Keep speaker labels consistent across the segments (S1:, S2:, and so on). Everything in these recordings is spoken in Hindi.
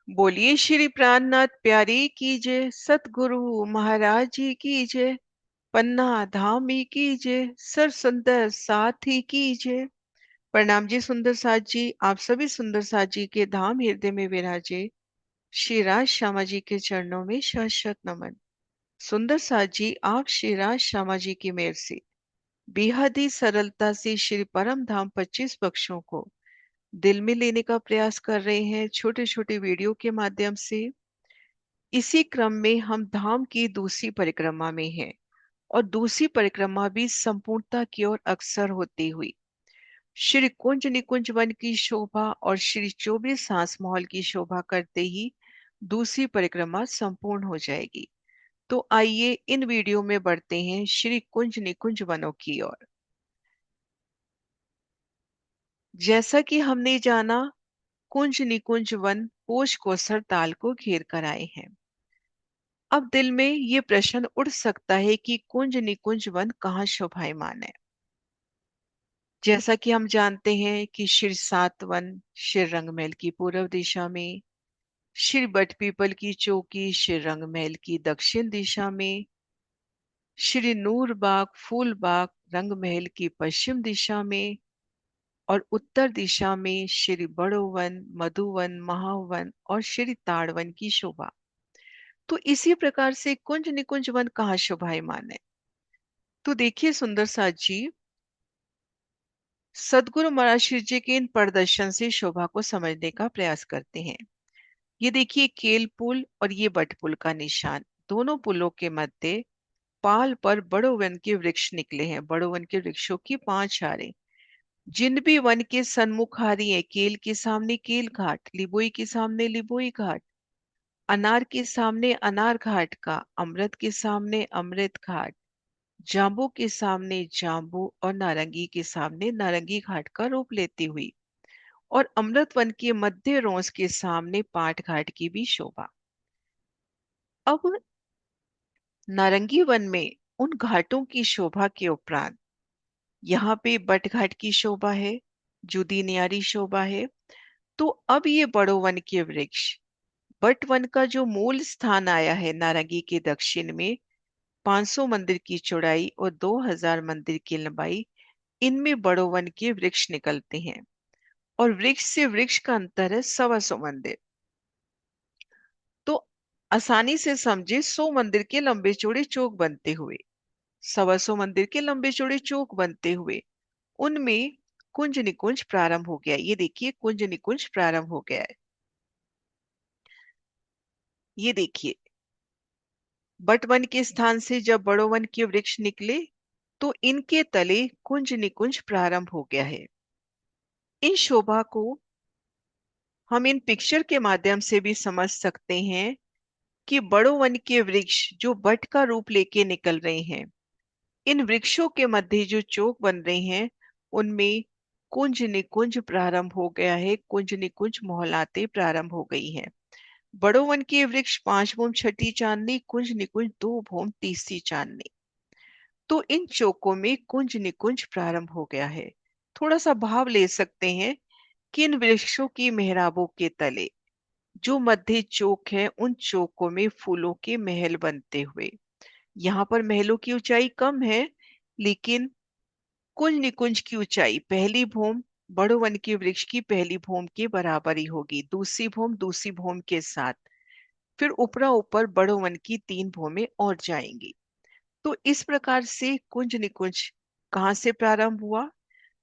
S1: बोलिए श्री प्राणनाथ प्यारी की जय, सतगुरु महाराज जी की जय, पन्ना धामी की जय, सर सुंदर साथी की जय। प्रणाम जी सुंदर साथ जी, आप सभी सुंदर साथ जी के धाम हृदय में विराजे श्री राज श्यामा जी के चरणों में शत शत नमन। सुंदर साथ जी, आप श्री राज श्यामा जी की मेहर से बेहद ही सरलता से श्री परम धाम 25 पक्षों को दिल में लेने का प्रयास कर रहे हैं छोटे छोटे वीडियो के माध्यम से। इसी क्रम में हम धाम की दूसरी परिक्रमा में हैं और दूसरी परिक्रमा भी संपूर्णता की ओर अग्रसर होती हुई श्री कुंज निकुंज वन की शोभा और श्री 24 हांस महल की शोभा करते ही दूसरी परिक्रमा संपूर्ण हो जाएगी। तो आइए इन वीडियो में बढ़ते हैं श्री कुंज निकुंज वनों की ओर। जैसा कि हमने जाना, कुंज निकुंज वन पोष कोसर ताल को घेर कर आए हैं। अब दिल में ये प्रश्न उठ सकता है कि कुंज निकुंज वन कहाँ शोभायमान है। जैसा कि हम जानते हैं कि श्री सात वन श्री रंगमहल की पूर्व दिशा में, श्री बट पीपल की चौकी श्री रंगमहल की दक्षिण दिशा में, श्री नूर बाग फूल बाग रंगमहल की पश्चिम दिशा में और उत्तर दिशा में श्री बड़ो वन मधुवन महावन और श्री ताड़वन की शोभा। तो इसी प्रकार से कुंज निकुंज वन कहाँ शोभायमान है। तो देखिए सुंदर साथ जी, सदगुरु महाराज श्री जी के इन प्रदर्शन से शोभा को समझने का प्रयास करते हैं। ये देखिए केल पुल और ये बट पुल का निशान, दोनों पुलों के मध्य पाल पर बड़ो वन के वृक्ष निकले हैं। बड़ो वन के वृक्षों की 5 हारें जिन भी वन के सन्मुख आ रही है। केल के सामने केल घाट, लिबोई के सामने लिबोई घाट, अनार के सामने अनार घाट का, अमृत के सामने अमृत घाट, जांबू के सामने जांबू और नारंगी के सामने नारंगी घाट का रूप लेती हुई और अमृत वन के मध्य रोज के सामने पाट घाट की भी शोभा। अब नारंगी वन में उन घाटों की शोभा के उपरांत यहाँ पे बट घाट की शोभा है, जुदी न्यारी शोभा है। तो अब ये बड़ो वन के वृक्ष, बट वन का जो मूल स्थान आया है नारंगी के दक्षिण में, 500 मंदिर की चौड़ाई और 2000 मंदिर की लंबाई, इनमें बड़ो वन के वृक्ष निकलते हैं और वृक्ष से वृक्ष का अंतर है 125 मंदिर। तो आसानी से समझे, 100 मंदिर के लंबे चौड़े चौक बनते हुए, 125 मंदिर के लंबे चौड़े चौक बनते हुए उनमें कुंज निकुंज प्रारंभ हो गया। ये देखिए कुंज निकुंज प्रारंभ हो गया है। ये देखिए बट वन के स्थान से जब बड़ो वन के वृक्ष निकले तो इनके तले कुंज निकुंज प्रारंभ हो गया है। इन शोभा को हम इन पिक्चर के माध्यम से भी समझ सकते हैं कि बड़ो वन के वृक्ष जो बट का रूप लेके निकल रहे हैं, इन वृक्षों के मध्य जो चौक बन रहे हैं उनमें कुंज निकुंज प्रारंभ हो गया है, कुंज निकुंज मोहलाते प्रारंभ हो गई हैं। बड़ो वन के वृक्ष 5 भूम छठी चांदनी, कुंज निकुंज 2 भूम तीसरी चांदनी। तो इन चौकों में कुंज निकुंज प्रारंभ हो गया है। थोड़ा सा भाव ले सकते हैं कि इन वृक्षों की मेहराबों के तले जो मध्य चौक है, उन चौकों में फूलों के महल बनते हुए, यहाँ पर महलों की ऊंचाई कम है लेकिन कुंज निकुंज की ऊंचाई पहली भूम बड़ो वन के वृक्ष की पहली भूम के बराबर ही होगी, दूसरी भूम दूसरी भूम के साथ, फिर ऊपरा ऊपर बड़ो वन की 3 भूमें और जाएंगी। तो इस प्रकार से कुंज निकुंज कहाँ से प्रारंभ हुआ।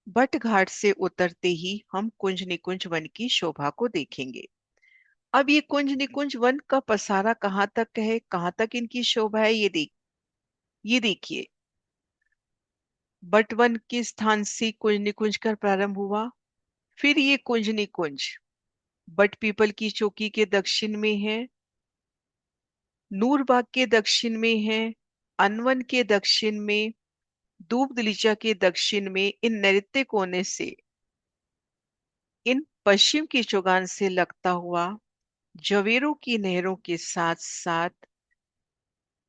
S1: बट घाट से उतरते ही हम कुंज निकुंज वन की शोभा को देखेंगे। अब ये कुंज निकुंज वन का पसारा कहाँ तक है, कहाँ तक इनकी शोभा है, ये देखिए बट वन के स्थान से कुंज निकुंज का प्रारंभ हुआ। फिर ये कुंज निकुंज बट पीपल की चौकी के दक्षिण में है, नूरबाग के दक्षिण में है, अनवन के दक्षिण में, दूब दलीचा के दक्षिण में, इन नैऋत्य कोने से, इन पश्चिम की चौगान से लगता हुआ जवेरों की नहरों के साथ साथ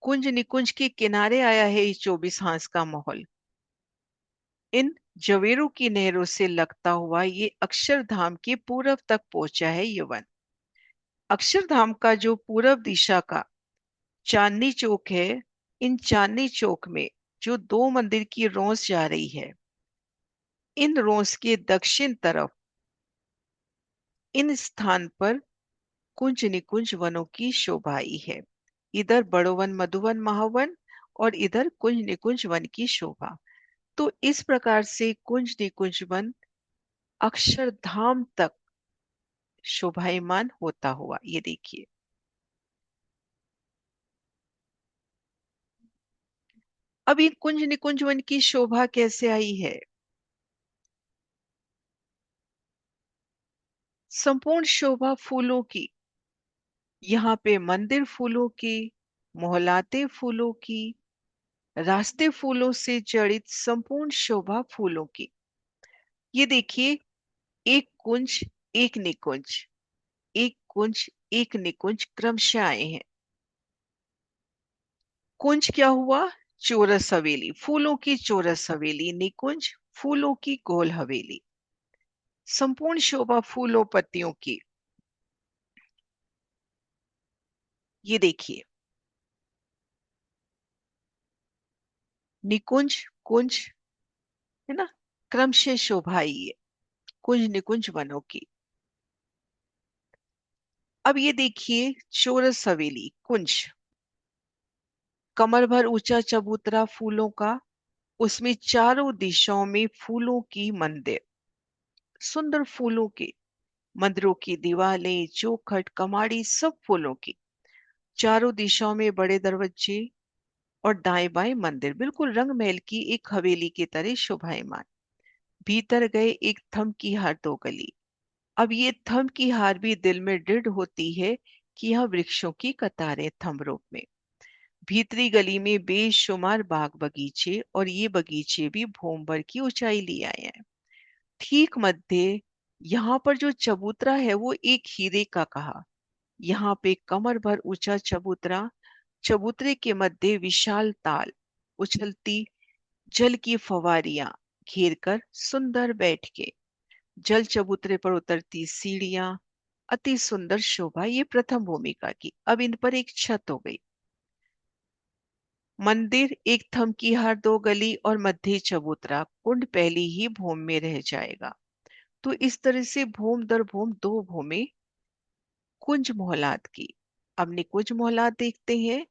S1: कुंज निकुंज के किनारे आया है ये 24 हांस का महल। इन जवेरों की नहरों से लगता हुआ ये अक्षरधाम के पूर्व तक पहुंचा है ये वन। अक्षरधाम का जो पूरब दिशा का चांदनी चौक है, इन चांदनी चौक में जो दो मंदिर की रौंस जा रही है, इन रौंस के दक्षिण तरफ इन स्थान पर कुंज निकुंज वनों की शोभा आई है। इधर बड़ोवन मधुवन महावन और इधर कुंज निकुंज वन की शोभा। तो इस प्रकार से कुंज निकुंज वन अक्षरधाम तक शोभायमान होता हुआ, ये देखिए। अब ये कुंज निकुंज वन की शोभा कैसे आई है? संपूर्ण शोभा फूलों की, यहाँ पे मंदिर फूलों की, मोहल्लाते फूलों की, रास्ते फूलों से जड़ित संपूर्ण शोभा फूलों की। ये देखिए, एक कुंज एक निकुंज, एक कुंज एक निकुंज क्रमशः आए हैं। कुंज क्या हुआ? चौरस हवेली, फूलों की चौरस हवेली। निकुंज फूलों की गोल हवेली। संपूर्ण शोभा फूलों पत्तियों की। ये देखिए, निकुंज कुंज, है ना, क्रमशः शोभा आई है कुंज निकुंज वनों की। अब ये देखिए, चौरस हवेली कुंज, कमर भर ऊंचा चबूतरा फूलों का, उसमें चारों दिशाओं में फूलों की मंदिर, सुंदर फूलों के मंदिरों की दीवारें चौखट कमाड़ी सब फूलों की। चारों दिशाओं में बड़े दरवाजे और दाएं बाएं मंदिर, बिल्कुल रंग महल की एक हवेली की तरह शोभायमान। भीतर गए एक थम की हार दो गली। अब ये थम की हार भी दिल में दृढ़ होती है कि यह वृक्षों की कतारें थम रूप में। भीतरी गली में बेशुमार बाग बगीचे, और ये बगीचे भी भूम भर की ऊंचाई लिए आए हैं। ठीक मध्य यहाँ पर जो चबूतरा है वो एक हीरे का कहा। यहाँ पे कमर भर ऊंचा चबूतरा, चबूतरे के मध्य विशाल ताल, उछलती जल की फवारियां घेर कर सुंदर बैठ के, जल चबूतरे पर उतरती सीढ़ियां, अति सुंदर शोभा। ये प्रथम भूमिका की। अब इन पर एक छत हो गई। मंदिर एक थम की हार दो गली और मध्य चबूतरा, कुंड पहली ही भूम में रह जाएगा। तो इस तरह से भूम दर भूम दो भूमि कुंज मोहलात की। अब निकुंज मोहलात देखते हैं।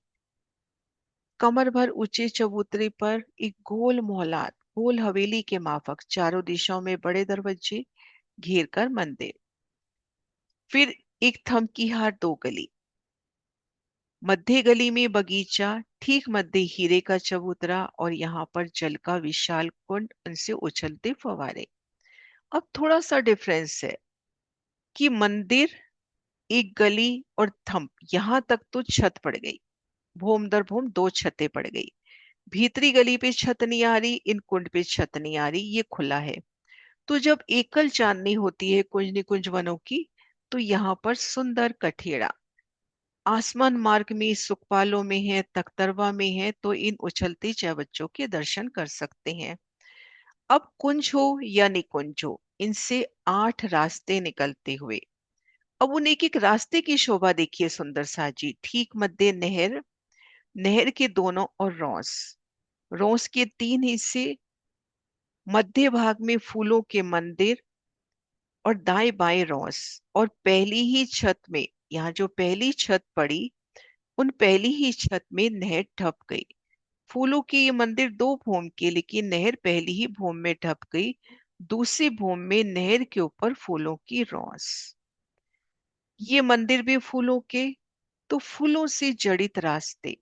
S1: कमर भर ऊंचे चबूतरे पर एक गोल मोहलात, गोल हवेली के माफक, चारों दिशाओं में बड़े दरवाजे घेर कर मंदिर। फिर एक थम की हार दो गली, मध्य गली में बगीचा, ठीक मध्य हीरे का चबूतरा और यहाँ पर जल का विशाल कुंड, उनसे उछलते फवारे। अब थोड़ा सा डिफरेंस है कि मंदिर एक गली और थंब, यहां तक तो छत पड़ गई, भूम दर भूम दो छतें पड़ गई। भीतरी गली पे छत नहीं आ रही, इन कुंड पे छत नहीं आ रही, ये खुला है। तो जब एकल चांदनी होती है कुंज निकुंज वनों की, तो यहाँ पर सुंदर कठेड़ा आसमान मार्ग में, सुखपालों में है, तख्तरवा में है, तो इन उछलते चौबच्चों के दर्शन कर सकते हैं। अब कुंज हो या निकुंज हो, इनसे 8 रास्ते निकलते हुए, अब उन एक एक रास्ते की शोभा देखिए सुंदर सा जी। ठीक मध्य नहर, नहर के दोनों और रौस, रौस के 3 हिस्से, मध्य भाग में फूलों के मंदिर और दाएं बाएं रौस, और पहली ही छत में, यहाँ जो पहली छत पड़ी, उन पहली ही छत में नहर ढप गई। फूलों के ये मंदिर दो भूम के, लेकिन नहर पहली ही भूम में ढप गई। दूसरी भूम में नहर के ऊपर फूलों की रौस, ये मंदिर भी फूलों के, तो फूलों से जड़ित रास्ते।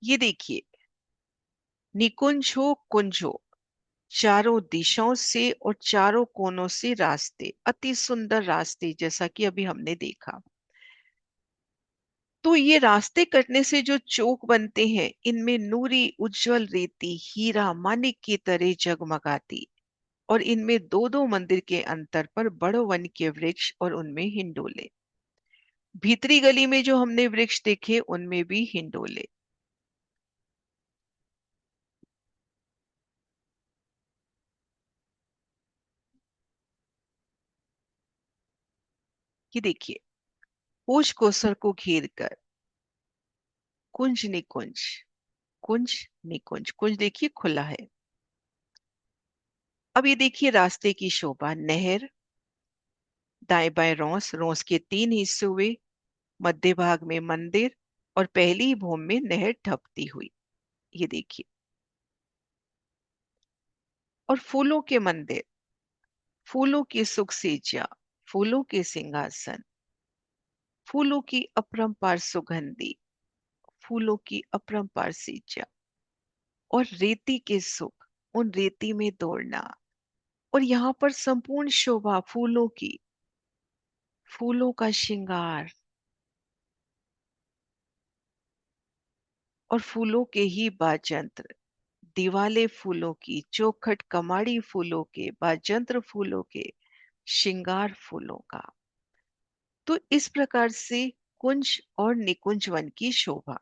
S1: ये देखिए, निकुंज हो कुंज हो, चारों दिशाओं से और चारों कोनों से रास्ते, अति सुंदर रास्ते, जैसा कि अभी हमने देखा। तो ये रास्ते कटने से जो चौक बनते हैं, इनमें नूरी उज्जवल रेती हीरा मानिक की तरह जगमगाती, और इनमें दो दो मंदिर के अंतर पर बड़ो वन के वृक्ष और उनमें हिंडोले। भीतरी गली में जो हमने वृक्ष देखे, उनमें भी हिंडोले। ये देखिए, होश कोसर को घेर कर कुंज निकुंज, कुंज निकुंज, कुंज देखिए खुला है। अब ये देखिए रास्ते की शोभा, नहर, दाएं बाएं रोस, रोस के तीन हिस्से हुए, मध्य भाग में मंदिर और पहली भूमि में नहर ढपती हुई। ये देखिए, और फूलों के मंदिर, फूलों की सुखसेजिया, फूलों के सिंहासन, फूलों की अपरंपार सुगंधी, फूलों की अपरंपार सीजा, और रेती के सुख, उन रेती में दौड़ना, और यहाँ पर संपूर्ण शोभा फूलों की, फूलों का श्रृंगार, और फूलों के ही बाजंत्र, दिवाले फूलों की, चौखट कमाड़ी फूलों के, बाजंत्र फूलों के, श्रृंगार फूलों का। तो इस प्रकार से कुंज और निकुंज वन की शोभा।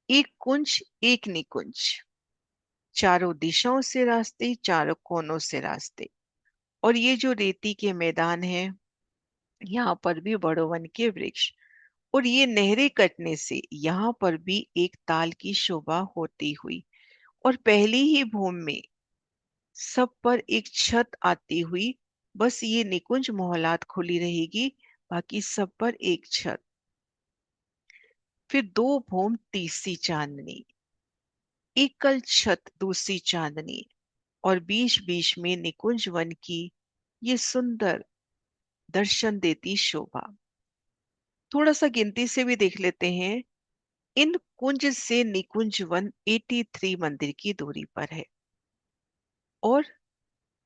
S1: एक कुंज, एक निकुंज, चारों दिशाओं से रास्ते, चारों कोनों से रास्ते, और ये जो रेती के मैदान है, यहाँ पर भी बड़ो वन के वृक्ष, और ये नहरें कटने से यहाँ पर भी एक ताल की शोभा होती हुई, और पहली ही भूमि में सब पर एक छत आती हुई। बस ये निकुंज मोहलात खुली रहेगी, बाकी सब पर एक छत। फिर दो भूम तीसरी चांदनी, एकल छत दूसरी चांदनी, और बीच बीच में निकुंज वन की ये सुंदर दर्शन देती शोभा। थोड़ा सा गिनती से भी देख लेते हैं। इन कुंज से निकुंज वन 83 मंदिर की दूरी पर है, और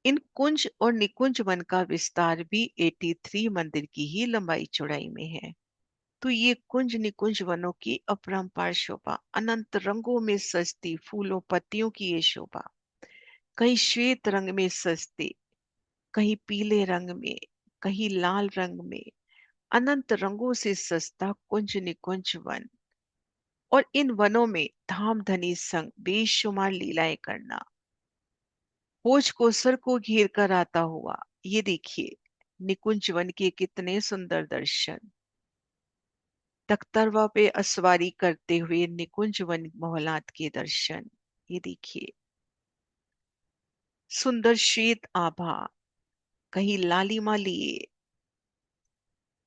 S1: इन कुंज और निकुंज वन का विस्तार भी 83 मंदिर की ही लंबाई चौड़ाई में है। तो ये कुंज निकुंज वनों की अपरंपार शोभा, अनंत रंगों में सजती फूलों पत्तियों की ये शोभा, कहीं श्वेत रंग में सजते, कहीं पीले रंग में, कहीं लाल रंग में, अनंत रंगों से सजता कुंज निकुंज वन, और इन वनों में धाम धनी संग बेशुमार लीलाएं करना, भोज को सर को घेर कर आता हुआ। ये देखिए, निकुंज वन के कितने सुंदर दर्शन, तख्तरवा पे असवारी करते हुए निकुंज वन मोहलात के दर्शन। ये देखिए, सुंदर श्वेत आभा, कहीं लालिमा लिए,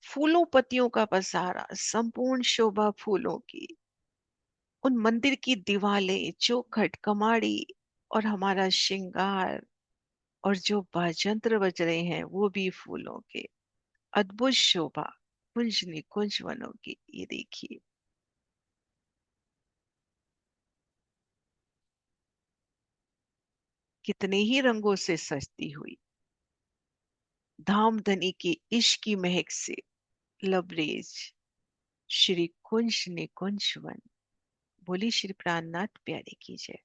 S1: फूलों पत्तियों का पसारा, संपूर्ण शोभा फूलों की, उन मंदिर की दीवालें, चौखट कमाड़ी, और हमारा श्रृंगार, और जो बाजंत्र बज रहे हैं वो भी फूलों के। अद्भुत शोभा कुंज निकुंज वनों की। ये देखिए, कितने ही रंगों से सजती हुई, धामधनी के इश्क की महक से लबरेज श्री कुंज निकुंज वन। बोली श्री प्राणनाथ प्यारे की जय।